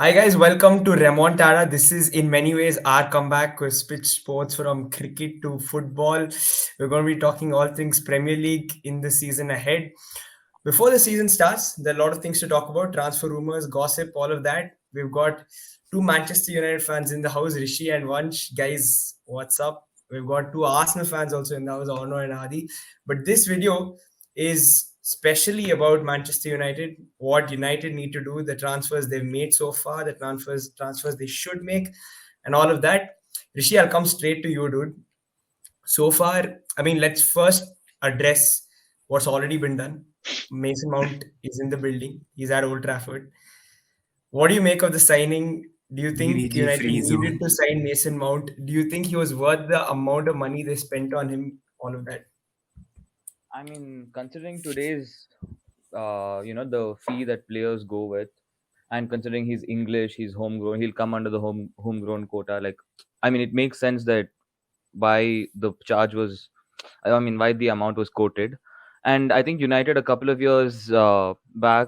Hi guys, welcome to Remontada. This is in many ways our comeback with pitch sports from cricket to football. We're going to be talking all things Premier League in the season ahead. Before the season starts, there are a lot of things to talk about: transfer rumors, gossip, all of that. We've got two Manchester United fans in the house, Rishi and Vansh. Guys, what's up? We've got two Arsenal fans also in the house, Ono and Adi. But this video is especially about Manchester United, what United need to do, the transfers they've made so far, the transfers they should make, and all of that. Rishi, I'll come straight to you, dude. So far, I mean, let's first address what's already been done. Mason Mount is in the building. He's at Old Trafford. What do you make of the signing? Do you think DDG United free needed zone. to sign Mason Mount? Do you think he was worth the amount of money they spent on him? All of that. I mean, considering today's, the fee that players go with, and considering he's English, he's homegrown, he'll come under the homegrown quota. Like, I mean, it makes sense that why the charge was, I mean, why the amount was quoted, and I think United a couple of years back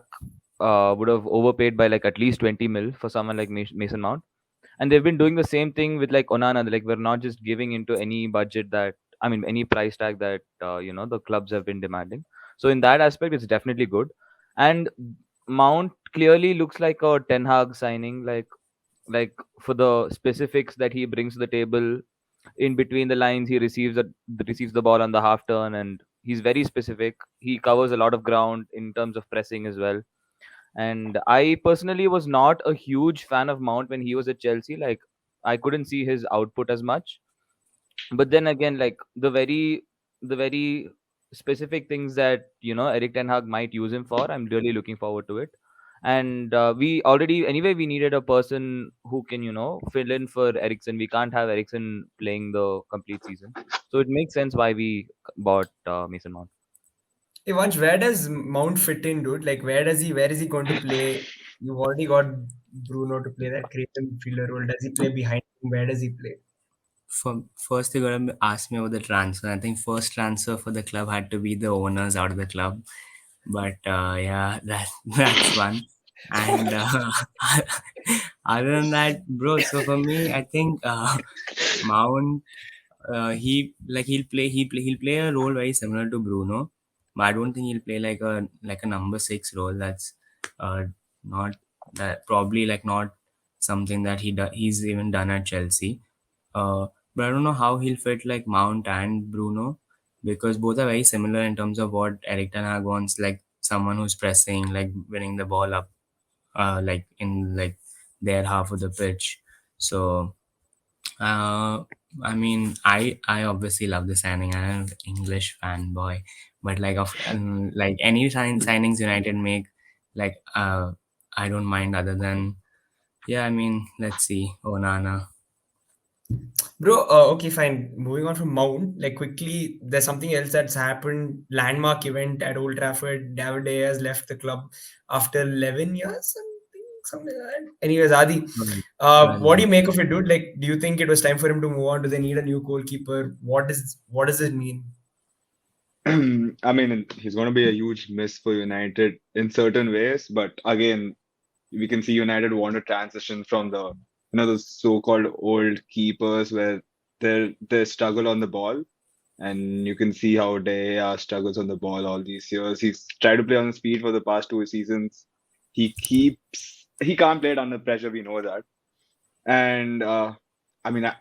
would have overpaid by like at least 20 mil for someone like Mason Mount, and they've been doing the same thing with like Onana. Like, we're not just giving into any budget that, I mean, any price tag that the clubs have been demanding. So in that aspect, it's definitely good. And Mount clearly looks like a Ten Hag signing. Like for the specifics that he brings to the table, in between the lines, he receives the ball on the half turn, and he's very specific. He covers a lot of ground in terms of pressing as well. And I personally was not a huge fan of Mount when he was at Chelsea. Like, I couldn't see his output as much. But then again, like the very specific things that Eric Ten Hag might use him for, I'm really looking forward to it. And we already anyway we needed a person who can fill in for Ericsson. We can't have Ericsson playing the complete season, so it makes sense why we bought Mason Mount. Hey, Vansh, where does Mount fit in, dude? Like, where is he going to play? You've already got Bruno to play that creative midfielder role. Does he play behind him? Where does he play? For first, you gotta ask me about the transfer. I think first transfer for the club had to be the owners out of the club. But yeah, that's one. And other than that, bro. So for me, I think Mount, he'll play a role very similar to Bruno, but I don't think he'll play like a number six role. That's uh not that probably like not something that he's even done at Chelsea. But I don't know how he'll fit like Mount and Bruno, because both are very similar in terms of what Eric Ten Hag wants, like someone who's pressing, like winning the ball up, like in like their half of the pitch. So uh, I mean, I obviously love the signing. I'm an English fanboy, but like any signings United make, like I don't mind. Other than, yeah, I mean, let's see, Onana. Bro, okay, fine. Moving on from Mount, like quickly, there's something else that's happened. Landmark event at Old Trafford. David De Gea has left the club after 11 years, something like that. Anyways, Adi, Well, what do well, you make of it, dude? Like, do you think it was time for him to move on? Do they need a new goalkeeper? What does it mean? I mean, he's going to be a huge miss for United in certain ways, but again, we can see United want to transition from the so-called old keepers where they struggle on the ball, and you can see how De Gea struggles on the ball all these years. He's tried to play on the speed for the past 2 seasons. He can't play it under pressure. We know that, and I mean,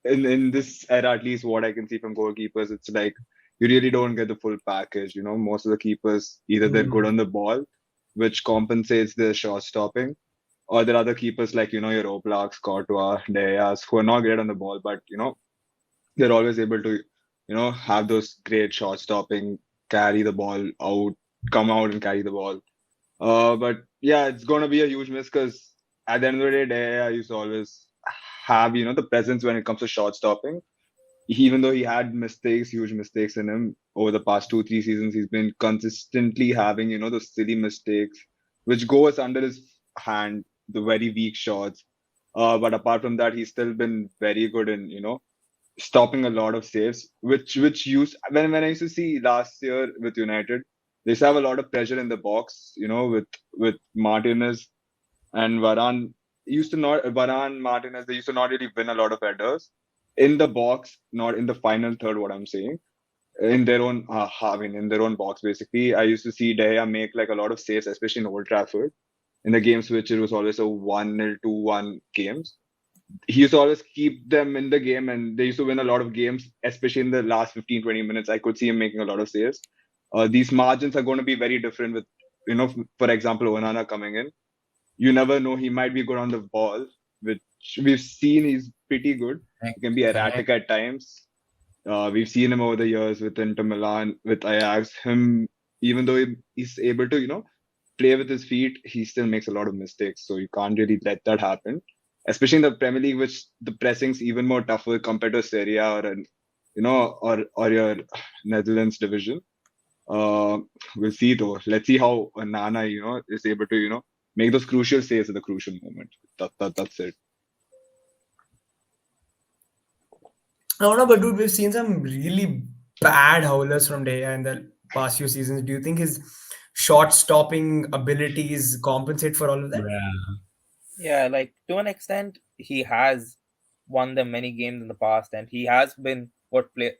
in this era, at least what I can see from goalkeepers, it's like you really don't get the full package. Most of the keepers, either they're good Hmm. on the ball, which compensates their shot stopping, or there are other keepers like your Oblaks, Courtois, De Geas, who are not great on the ball, but they're always able to have those great shot stopping, carry the ball out, come out and carry the ball. But yeah, it's gonna be a huge miss because at the end of the day, De Gea used to always have the presence when it comes to shot stopping. Even though he had mistakes, huge mistakes in him over the past 2 3 seasons, he's been consistently having those silly mistakes which goes under his hand, the very weak shots. But apart from that, he's still been very good in stopping a lot of saves, which used when I used to see last year with United, they used to have a lot of pressure in the box, with Martinez and Varane. used to not Varane, Martinez, they used to not really win a lot of headers in the box, not in the final third. What I'm saying, in their own, I mean, in their own box. Basically, I used to see De Gea make like a lot of saves, especially in Old Trafford. In the games which it was always a 1-0, 2-1 games. He used to always keep them in the game, and they used to win a lot of games, especially in the last 15, 20 minutes. I could see him making a lot of saves. These margins are going to be very different with, for example, Onana coming in. You never know, he might be good on the ball, which we've seen he's pretty good. Correct, He can be correct. erratic at times. We've seen him over the years with Inter Milan, with Ajax. Him, even though he's able to, play with his feet, he still makes a lot of mistakes. So you can't really let that happen, especially in the Premier League, which the pressing's even more tougher compared to Serie A or your Netherlands division. Uh, we'll see though. Let's see how Nana, is able to, make those crucial saves at the crucial moment. That's it. I don't know, but dude, we've seen some really bad howlers from De Gea in the past few seasons. Do you think his shot stopping abilities compensate for all of that? Bruh. Yeah, like to an extent, he has won them many games in the past, and he has been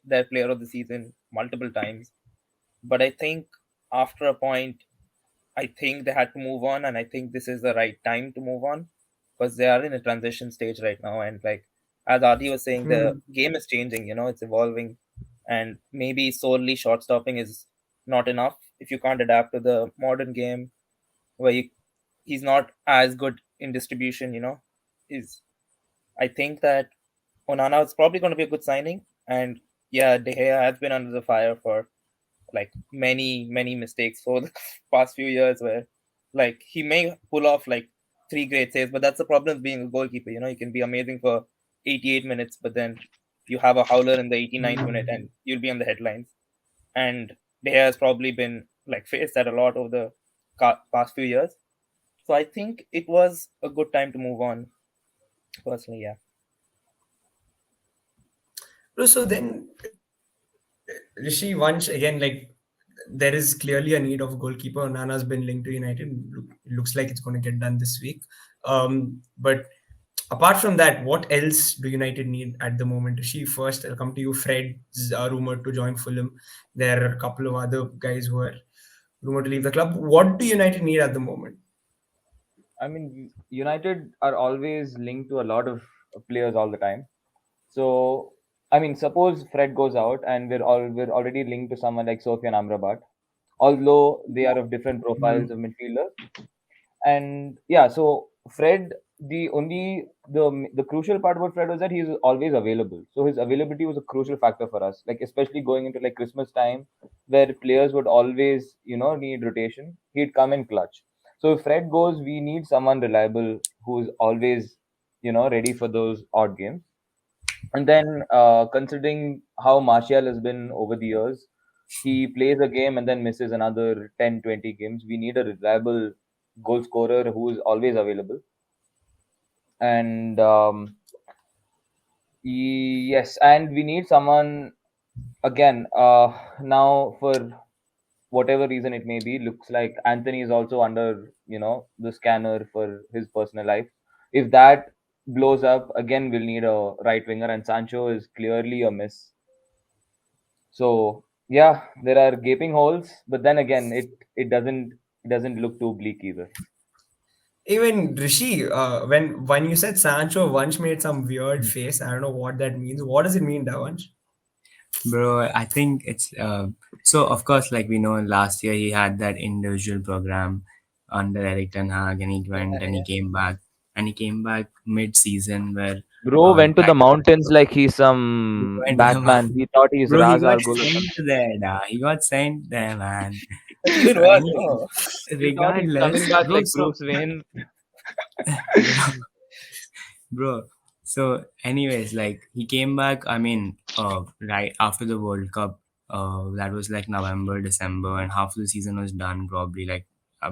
their player of the season multiple times. But I think after a point, I think they had to move on, and I think this is the right time to move on because they are in a transition stage right now. And like as Adi was saying, the Hmm. game is changing. It's evolving, and maybe solely short stopping is not enough if you can't adapt to the modern game where he's not as good in distribution. Is I think that Onana is probably going to be a good signing, and yeah, De Gea has been under the fire for like many mistakes for the past few years where like he may pull off like three great saves, but that's the problem with being a goalkeeper. You can be amazing for 88 minutes, but then you have a howler in the 89th minute and you'll be on the headlines. And De Gea has probably been like faced that a lot over the past few years. So I think it was a good time to move on. Personally, yeah. So then, Rishi, once again, like there is clearly a need of a goalkeeper. Nana's been linked to United. Looks like it's going to get done this week. But apart from that, what else do United need at the moment? Rishi, first, I'll come to you. Fred's rumored to join Fulham. There are a couple of other guys who are rumored to leave the club. What do United need at the moment? I mean, United are always linked to a lot of players all the time. So, I mean, suppose Fred goes out and we're already linked to someone like Sofian Amrabat, although they are of different profiles of midfielders. And yeah, so Fred, the crucial part about Fred was that he's always available. So his availability was a crucial factor for us, like especially going into like Christmas time, where players would always need rotation. He'd come in clutch. So if Fred goes, we need someone reliable who's always ready for those odd games. And then considering how Martial has been over the years, he plays a game and then misses another 10, 20 games. We need a reliable goal scorer who is always available. And yes, and we need someone again. Now, for whatever reason it may be, looks like Anthony is also under the scanner for his personal life. If that blows up again, we'll need a right winger, and Sancho is clearly a miss. So yeah, there are gaping holes, but then again, it doesn't look too bleak either. Even Rishi, when you said Sancho, Vansh made some weird face. I don't know what that means. What does it mean, Davansh? Bro, I think it's so of course, like we know last year he had that individual program under Eric Ten Hag, and he went Yeah, and he yeah. came back mid-season where Bro went to the that mountains like he's he some went to the Batman. He thought he's bro, he Raz got Al Ghul or sent something. there, da. He got sent there, man. That's even So worse. anyway, He thought he's coming regardless, back bro. like So Bruce Wayne. bro, bro. So, anyways, like he came back. I mean, right after the World Cup, that was like November, December, and half of the season was done. Probably like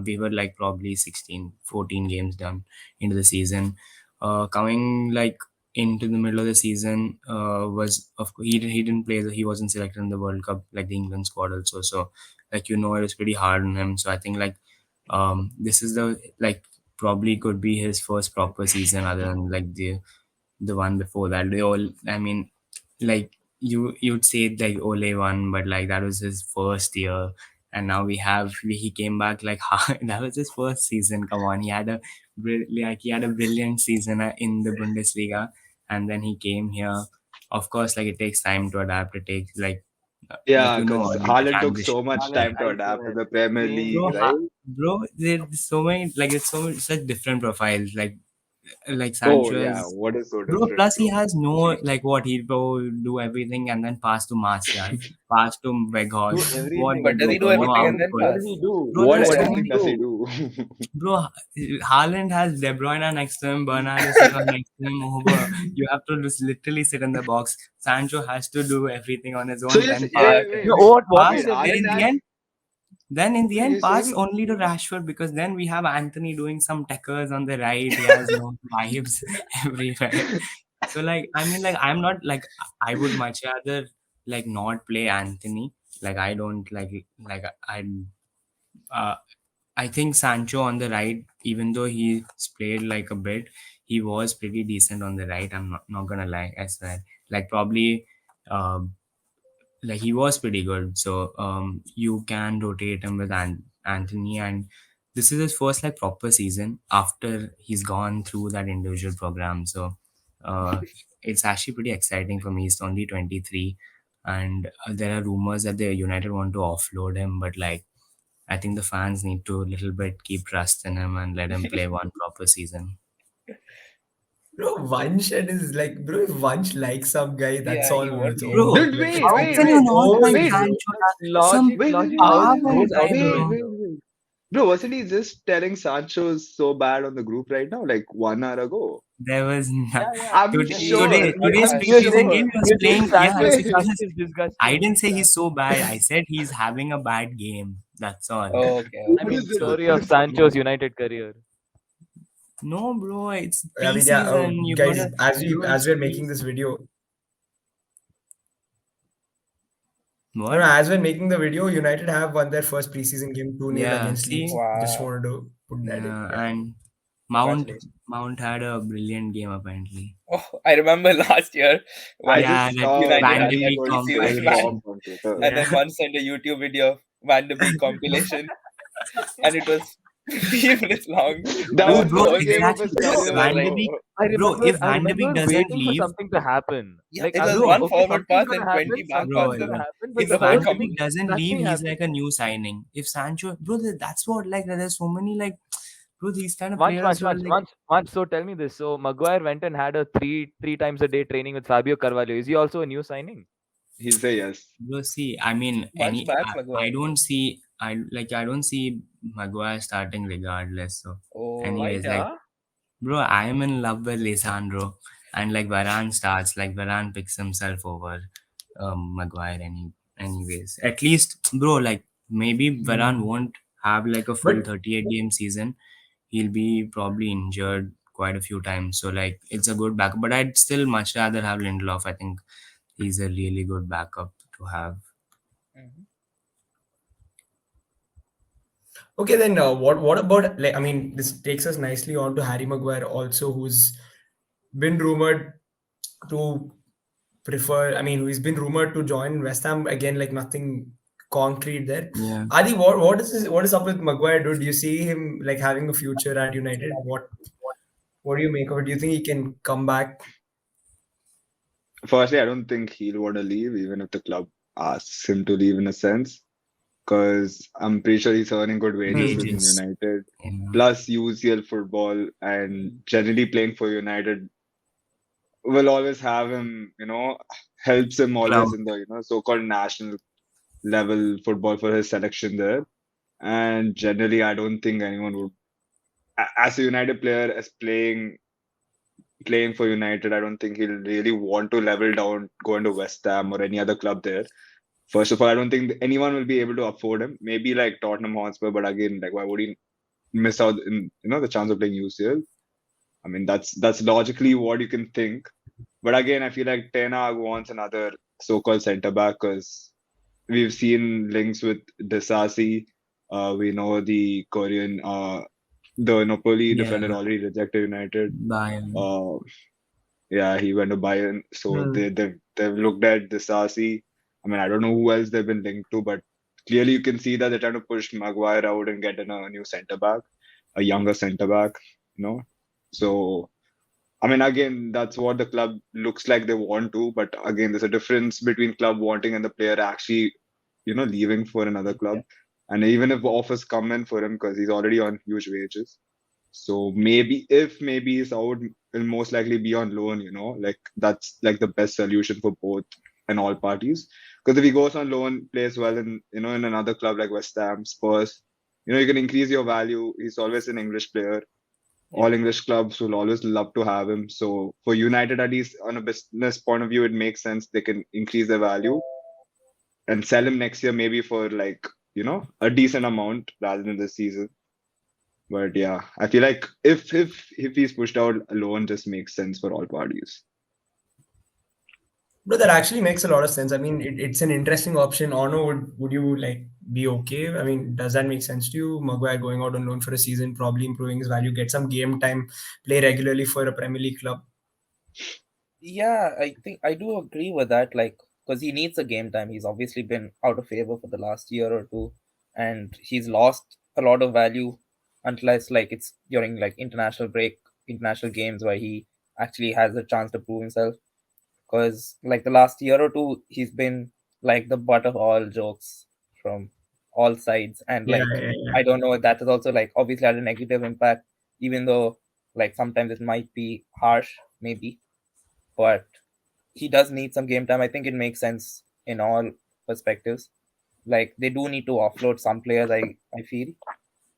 we were like probably 16, 14 games done into the season. Coming like into the middle of the season, was he didn't play. He wasn't selected in the World Cup like the England squad also. So, like it was pretty hard on him. So I think like this is the like probably could be his first proper season other than like the one before that. They all, I mean, like you'd say like Ole won, but like that was his first year, and now he came back like that was his first season. Come on, he had a brilliant season in the Bundesliga, and then he came here. Of course, like it takes time to adapt. It takes like Yeah, because like the Haaland took transition. so much Haaland, time to I adapt to swear, the Premier same League, Bro, here. right? there's so many like it's so such different profiles like Oh Sancho yeah, is what is so bro. different, Plus he bro? has no like what he'll do everything and then pass to Martial, pass to Do Weghorst. What But everything, does bro. he do bro? No What everything does and he? then output, What does pass? he do? bro. What That's What does what he everything I'm do? does he Do? do? bro. Haaland has De Bruyne next to him, Bernardo Silva next to him. Over, you have to just literally sit in the box. Sancho has to do everything on his So own, you're then s- pass, Yeah, wait, wait, No, wait, pass, what wait. is pass, and Haaland everything? in the has. end, then in the Wait, you're end, pass saying only to Rashford because then we have Anthony doing some techers on the right. He has no vibes everywhere. So like I mean like I'm not like I would much rather like not play Anthony. Like I don't like uh, I think Sancho on the right, even though he's played like a bit, he was pretty decent on the right. I'm not gonna lie, I swear. Like probably um like he was pretty good. So you can rotate him with Anthony, and this is his first like proper season after he's gone through that individual program. So uh, it's actually pretty exciting for me. He's only 23, and there are rumors that the United want to offload him, but like I think the fans need to a little bit keep trust in him and let him play one proper season. Bro, Vansh and is like, bro, if Vansh likes some guy, that's yeah, he all. won't It's leave. over. Bro, Dude, Like, wait, how wait, can you wait, not oh, like wait, Sancho? That's Some logic. wait, wait, Logic wait, wait, always power wait, goes guy, out the wait, bro. wait, window. wait. Bro, wasn't he just telling Sancho so bad on the group right now, like 1 hour ago? There was Yeah, no, yeah. I'm today, He sure. today, today's I'm has He was saying preseason sure. game. He he was was saying playing. Yeah, Sancho's see, Wait, stink Carlos, is I disgusting. didn't say he's so bad. I said he's having a bad game. That's all. okay, I what okay. mean, is it? story What of is it? Sancho's United career. No, bro, it's I mean, yeah, preseason. You guys, gotta, as we're making this it's video, no, no, what? as we're making the video, United have won their first preseason game 2-0 Yeah, against Leeds. see, Just Wow. wanted to put that in. yeah, Yeah. and Mount Congratulations. Mount had a brilliant game apparently. Oh, I remember last year I when Yeah, just that saw United Van had de that Beek Rashford preseason still ban, compilation. bombed on Twitter. and then Yeah, one sent a YouTube video of Van de Beek compilation, and it was 15 minutes long. That That dude, was was the bro, the whole game game. of exactly. his Bro, career, Van de Beek, bro. bro, if I Van de Beek remember doesn't waiting for leave, something to happen. Yeah, Like it I was was bro, like, one okay, forward something's pass gonna and 20 happen, back something's passes gonna bro, happen, but if the the whole Van first de company. Beek thing, doesn't leave, nothing he's happened. like a new signing. If Sancho, bro, that's what like there's so many like, bro, these kind of players who are like, Once. So tell me this. So Maguire went and had a three times a day training with Fabio Carvalho. Is he also a new signing? He'll say yes. bro, see, I mean, Once back, I Maguire. don't see, I don't see Maguire starting regardless. So, Oh, Why, anyways, like, yeah? bro, I am in love with Lisandro, and like Varane starts, like Varane picks himself over Maguire. Anyways, at least, bro, like maybe Varane Hmm. won't have like a full But 38 game season. He'll be probably injured quite a few times. So like it's a good backup. But I'd still much rather have Lindelof. I think he's a really good backup to have. mhm. okay, then what about like I mean, this takes us nicely on to Harry Maguire also, who's been rumored to prefer. I mean, who's been rumored to join West Ham again. Like nothing concrete there. Yeah. Adi, what is up with Maguire? Dude, do you see him like having a future at United? What do you make of it? Do you think he can come back? Firstly, I don't think he'll want to leave, even if the club asks him to leave in a sense, because I'm pretty sure he's earning good wages with Wages. United. Yeah. Plus, UCL football and generally playing for United will always have him, helps him always Cloud. in the, so-called national level football for his selection there. And generally, I don't think anyone would, as a United player, as playing for United, I don't think he'll really want to level down, go into West Ham or any other club there. First of all, I don't think anyone will be able to afford him. Maybe like Tottenham Hotspur, but again, like why would he miss out in the chance of playing UCL? I mean, that's logically what you can think. But again, I feel like Ten Hag wants another so-called centre back because we've seen links with Disasi. We know the Korean the Napoli Yeah, defender already rejected United. Bayern. Uh, yeah, he went to Bayern. So Hmm. they've looked at Disasi. I mean, I don't know who else they've been linked to, but clearly you can see that they're trying to push Maguire out and get in a new centre back, a younger centre back, you know. So I mean, again, that's what the club looks like they want to, but again, there's a difference between club wanting and the player actually, leaving for another club. And even if offers come in for him because he's already on huge wages, so maybe if maybe he's out, will most likely be on loan. Like that's like the best solution for both and all parties. Because if he goes on loan, plays well in another club like West Ham, Spurs, you can increase your value. He's always an English player. Yeah. All English clubs will always love to have him. So for United, at least on a business point of view, it makes sense. They can increase their value and sell him next year, maybe for like, a decent amount rather than this season. But yeah, I feel like if he's pushed out, a loan just makes sense for all parties. Bro, that actually makes a lot of sense. I mean, it's an interesting option. Ono, would you like be okay? I mean, does that make sense to you? Maguire going out on loan for a season, probably improving his value, get some game time, play regularly for a Premier League club. Yeah, I think I do agree with that. Like, because he needs a game time. He's obviously been out of favor for the last year or two, and he's lost a lot of value unless like it's during like international games where he actually has a chance to prove himself. Because like the last year or two, he's been like the butt of all jokes from all sides, and Yeah, like yeah, yeah. I don't know if that has also like obviously had a negative impact, even though like sometimes it might be harsh, maybe, but he does need some game time. I think it makes sense in all perspectives. Like they do need to offload some players. I feel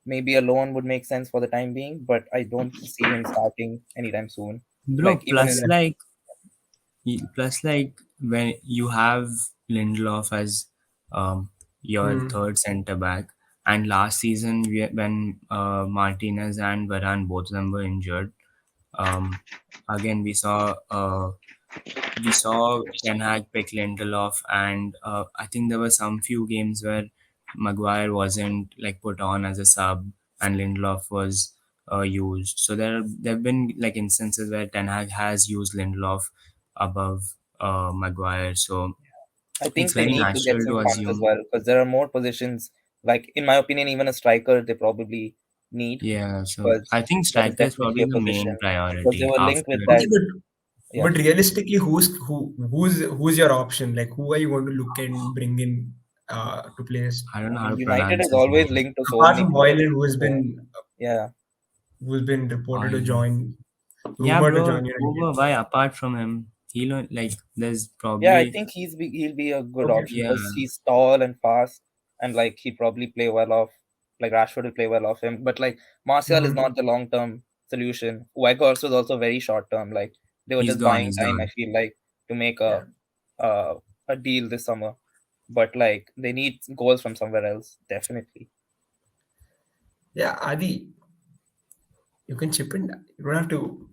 maybe a loan would make sense for the time being, but I don't see him starting anytime soon. Bro, Like even plus in like when you have Lindelof as your Hmm. third centre back, and last season when Martinez and Varane both of them were injured, um, again we saw Ten Hag pick Lindelof, and I think there were some few games where Maguire wasn't like put on as a sub, and Lindelof was used. So there've been like instances where Ten Hag has used Lindelof above Maguire. So I it's think they very need to get natural some to funds as assume. well because there are more positions. Like in my opinion, even a striker they probably need Yeah, so because I think that is striker is definitely probably a the position main because they priority were linked after. with Okay, that. Yeah, but realistically, who's your option? Like, who are you going to look and bring in to place? I don't know I how mean to United pronounce is his always name. linked to so Apart many from players. Hoyland, So yeah, who's been reported to Oil. join, Yeah, rumored to bro. join United. Over why? Apart from him, like there's yeah, I probably think he'll be a good Okay. option yeah. because he's tall and fast, and like he'd probably play well off. Like Rashford will play well off him, but like Martial is Hmm. not the long term solution. Weghorst was also very short term. Like they were He's just gone. buying He's time. I gone. feel like to make Yeah. a a deal this summer, but like they need goals from somewhere else. Definitely. Yeah, Adi, you can chip in. You don't have to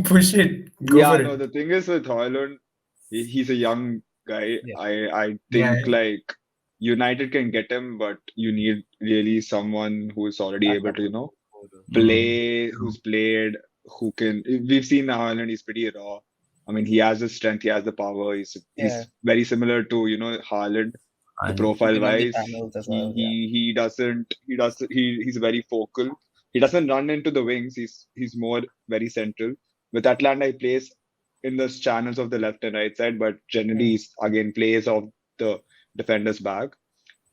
push it. Go Yeah, for no, it. the thing is with Hoyland, he's a young guy. Yeah. I Yeah. think like United can get him, but you need really someone who's already able to, Mm. play, who's played, who can. We've seen Haaland, he's pretty raw. I mean, he has the strength, he has the power. Yeah. He's very similar to, Haaland, the And He profile can win the wise. channels as He well. Yeah. he he doesn't he does he's very focal. He doesn't run into the wings. He's more very central. With Atlanta, he plays in the channels of the left and right side, but generally Mm. he's again plays off the defender's back.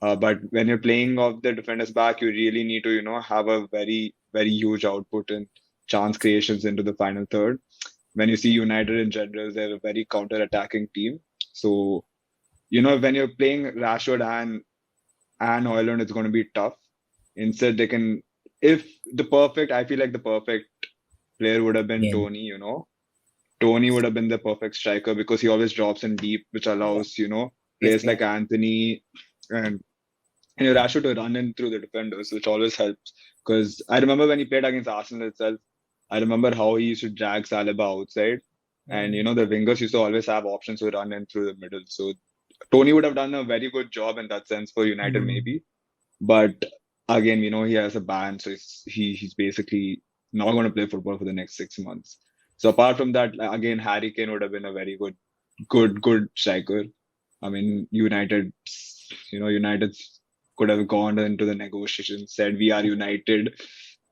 But when you're playing off the defender's back, you really need to, have a very, very huge output and chance creations into the final third. When you see United in general, they're a very counter-attacking team. So, when you're playing Rashford and Højlund, it's going to be tough. Instead, they can, if I feel like the perfect player would have been yeah, Tony, Tony would have been the perfect striker because he always drops in deep, which Yeah. allows, Yes, players like Anthony and Rashford to run in through the defenders, which always helps. Because I remember when he played against Arsenal itself, I remember how he used to drag Saliba outside. And, Mm. the wingers used to always have options to run in through the middle. So Tony would have done a very good job in that sense for United, Hmm. maybe. But again, he has a ban, so he's basically not going to play football for the next 6 months. So apart from that, again, Harry Kane would have been a very good striker. I mean, United could have gone into the negotiation, said we are united,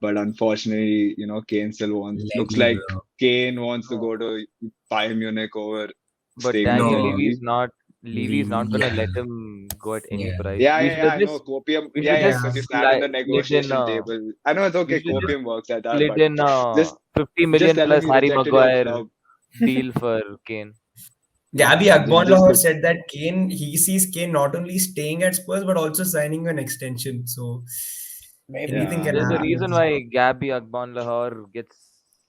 but unfortunately, Kane still wants. Looks Levy, like bro. Kane wants to No, go to Bayern Munich over but staying with Daniel No, Levy's Levy. not. Levy's Levy, not gonna yeah, let him go at any yeah, price. Yeah, We yeah, should yeah. have I know just Copium. we Yeah, should yeah. just yeah. If you sat in the slid in negotiation table, I know it's we okay. should just Copium works like that, slid but in just 50 just million tell him plus you Harry rejected your Maguire club. deal for Kane. Gabby Yeah, just Agbonlahor put. said that Kane, he sees Kane not only staying at Spurs but also signing an extension. So Maybe. anything can Yeah, There's a happen at reason this why point. Gabby Agbonlahor gets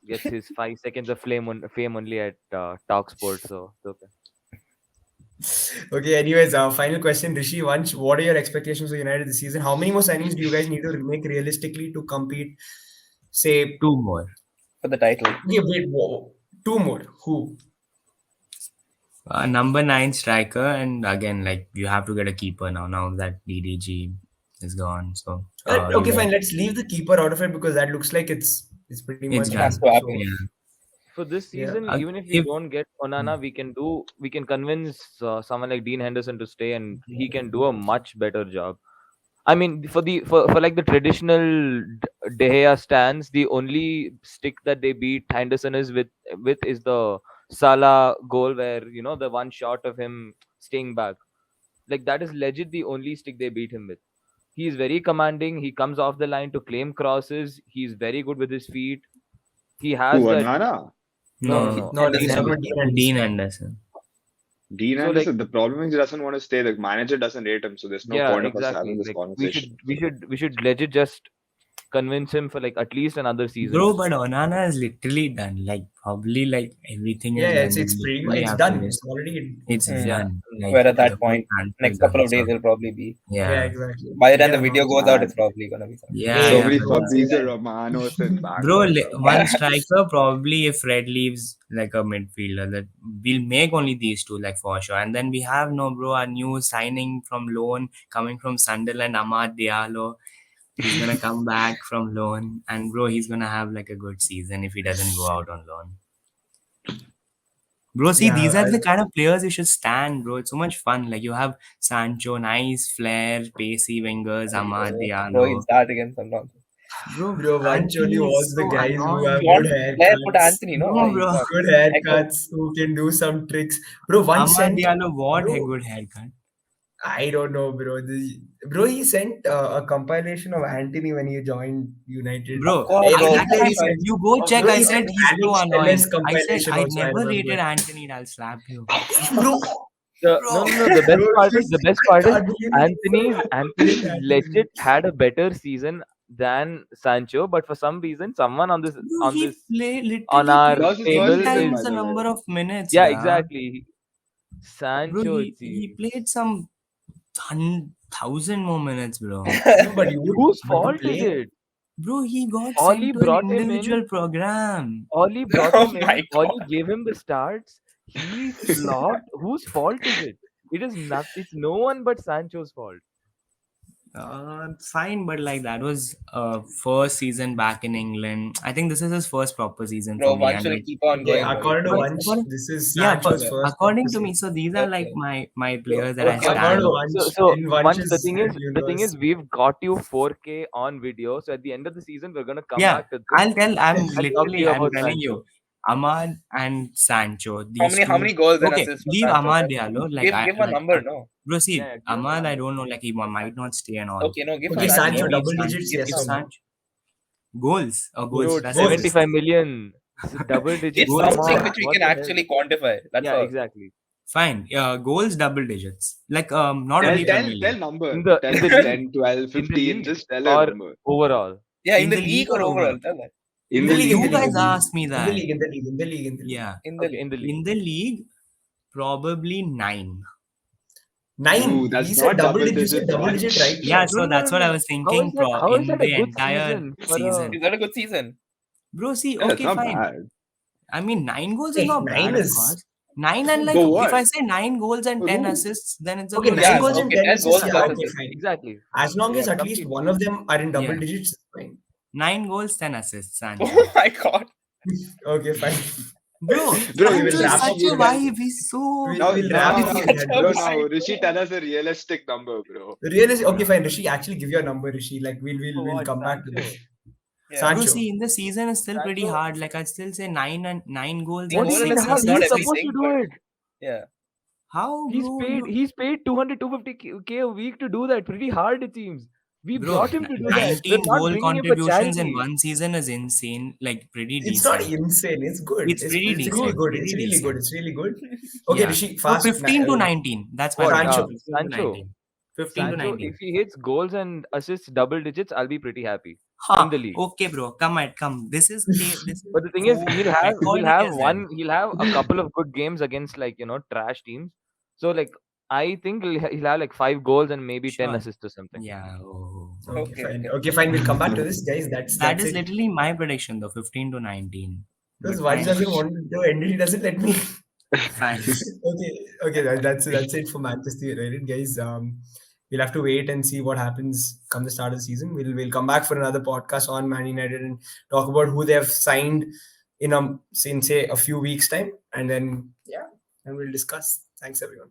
his 5 seconds of fame only at Talksport. So it's okay. Okay, anyways, final question, Rishi. Once, what are your expectations for United this season? How many more signings do you guys need to make realistically to compete? Say, Two more. For the title. okay, wait, whoa, two more. Who? Number 9 striker, and again, like you have to get a keeper now. Now that DDG is gone, so Okay, you fine. Let's leave the keeper out of it because that looks like it's pretty it's much It has done. done. to So happen. Yeah. For this yeah. season, even if we If don't get Onana, we can convince someone like Dean Henderson to stay, and he can do a much better job. I mean, for like the traditional De Gea stance, the only stick that they beat Henderson with is the Salah goal, where the one shot of him staying back. Like that is legit the only stick they beat him with. He is very commanding. He comes off the line to claim crosses. He's very good with his feet. He who, has that. Onana? No, No, no, no, no. No, Dean he's Henderson. talking about Henderson. Dean Dean Henderson. Anderson. Dean So like, Anderson. The problem is he doesn't want to stay. The manager doesn't rate him, so there's no yeah, point of us having exactly. this Like conversation. we should legit just convince him for like at least another season. Bro, but Onana is literally done. Like probably like everything Yeah, is yeah, done. it's You pretty much literally it's have to done. wait. It's already It's Mm. Yeah. done. Like Where at the that whole point, transfer is next couple done. of days So will probably be. yeah, yeah, exactly. By the time the Yeah, no, video it's goes out, Man, it's probably gonna be something. yeah, hey, yeah. so many don't say Fabrizio that. Romanos in Bro, Bangalore, bro. one striker probably if Fred leaves like a midfielder that we'll make only these two like for sure. And then we have no bro a new signing from loan coming from Sunderland, Amad Diallo. He's gonna come back from loan and bro he's gonna have like a good season if he doesn't go out on loan. Bro, see, Yeah, these are the kind of players you should stand, bro. It's so much fun. Like you have Sancho, nice flair, pacey wingers, Amad So he'll Diallo. start again some nonsense. Bro, bro, once only Anthony is wants the so guys who If have you annoying. good want to player, put haircuts, Anthony, no? No, He's bro. not. good Echo. haircuts, who can do some tricks. Bro, once Amad sent, Diallo, what a bro, good haircut. I don't know, bro. Bro, he sent a compilation of Anthony when he joined United. Of Bro, course, bro. Every I player he That's why. said, sent. you go check. Bro, I he said sent he's so Alex Telles annoying. compilation I also, I never remember. rated Anthony. I'll slap you. Bro, No, Bro, no, no. The best bro, part is he's, I can't believe Anthony's Anthony. legit had a better season than Sancho, but for some reason, someone bro, on he this literally on That our played was his first 10 table season, is by times the the way. number of minutes, yeah, da. exactly. Bro, Sancho, he played some 1,000 more minutes, bro. No, but you would, whose but to fault is play. it? Bro, he got Oli sent to an brought him in. individual program. Oli brought Oh him in. my Oli god. gave him the starts. He flopped. Whose fault is it? It is not. It's no one but Sancho's fault. Fine, but like that was first season back in England. I think this is his first proper season for Bro, me, one and should like keep on Okay, going, bro. according to but Vanch, this is yeah, for, Sancho's first proper according to me, season. so these are like Okay. my players that I Okay, okay, According to stand. bro. Vanch, So in once Vanch's the thing is universe. we've got you 4K on video. So at the end of the season, we're gonna come Yeah, back to this and talk to you I'm about telling Sancho. you, Ahmad and Sancho, How these many how two. many goals and Okay, assists for leave Sancho? Ahmad Tell me. Diallo. Give a number, no. Bro, Yeah, see, yeah, give us a Ahmad, I number. don't know, like he might not stay and all. Okay, no, give Okay, some But Sancho Sancho. double digits, Give if yes or some. no? Sancho goals Dude, plus Goals. assists, 75 million. Double Give digits. Come something goals. on. which we What can the hell? actually quantify. That's Yeah, all. exactly. Fine. Goals double digits. Like not Tell, only Okay. tell, Premier tell League. number. In Tell the league, 10, 12, in the 15. league, Just tell a or number. overall. Yeah, in In the the league league or or overall? overall? Tell that. In In the the league, in You the league. league, in guys the league. asked me In the that. league, in the league, in the league, in the league. Yeah. In the Okay, in the league. In the league, probably 9. 9. Ooh, He that's said not double double digit. You said digits, double digit, right? Vanch. Yeah, No, so no, no, that's what I no. was thinking How is in that a the good entire season for season. Is that a good season? Bro, see, Yeah, it's okay, not fine. bad. I mean, 9 goals is Hey, not 9 bad, of is course. 9 and like For if I what? say 9 goals and 10 Who? assists, then it's a Okay, good 9 Yeah, goals season. and okay, 10 10 assists. goals Yeah, plus okay, assists. fine. Exactly. As long as Yeah, at least complete. one of them are in double Yeah. digits, it's fine. 9 goals, 10 assists, Sancho. Oh my god. Okay, fine. Bro, Bro, we We'll Sancho will is wrap such up a with appreciate that. that. vibe. He's so Now, We'll wrap now, up He's with now, such that. a bro, Because now vibe, Rishi, bro. tell us a realistic number, bro. okay, fine, Rishi, actually give your number, Rishi. Like For we'll what? come back to Sancho. this. Yeah. Bro, Sancho. see, in the season is still pretty Sancho. hard. Like I'd still say 9 goals The and What do goal you and mean 6 assist hard? is not He's assists. supposed to everything, do but it. yeah. How, bro? He's paid 200 250k a week to do that. Pretty hard it seems. We Bro, brought him to do that. We're 19 not goal bringing him for contributions in charity. one season is insane. Like pretty It's not decent. insane. It's good. It's pretty It's really decent. good. Pretty It's really good. decent. It's really good. Okay, Yeah. Rishi, So fast. 15 to 19. That's my What? Sancho. prediction. 15 to Sancho. 19. 15 to Sancho. If 19. he hits goals and assists double digits, I'll be pretty happy in Ha. the league. Okay, bro. Come. This is But the thing is, so recording as well. he'll have a couple of good games against trash teams. So I think he'll have like 5 goals and maybe 10 Sure. assists or something. Yeah. Oh. Okay, Okay, fine. okay. Okay, fine. We'll come back to this, guys. That That's is it. literally my prediction though. 15 to 19. Because But Vansh fine. doesn't want to end it. He doesn't let me. Fine. Okay. That's it for Manchester United, guys. We'll have to wait and see what happens come the start of the season. We'll come back for another podcast on Man United and talk about who they have signed in say a few weeks time, and then and we'll discuss. Thanks everyone.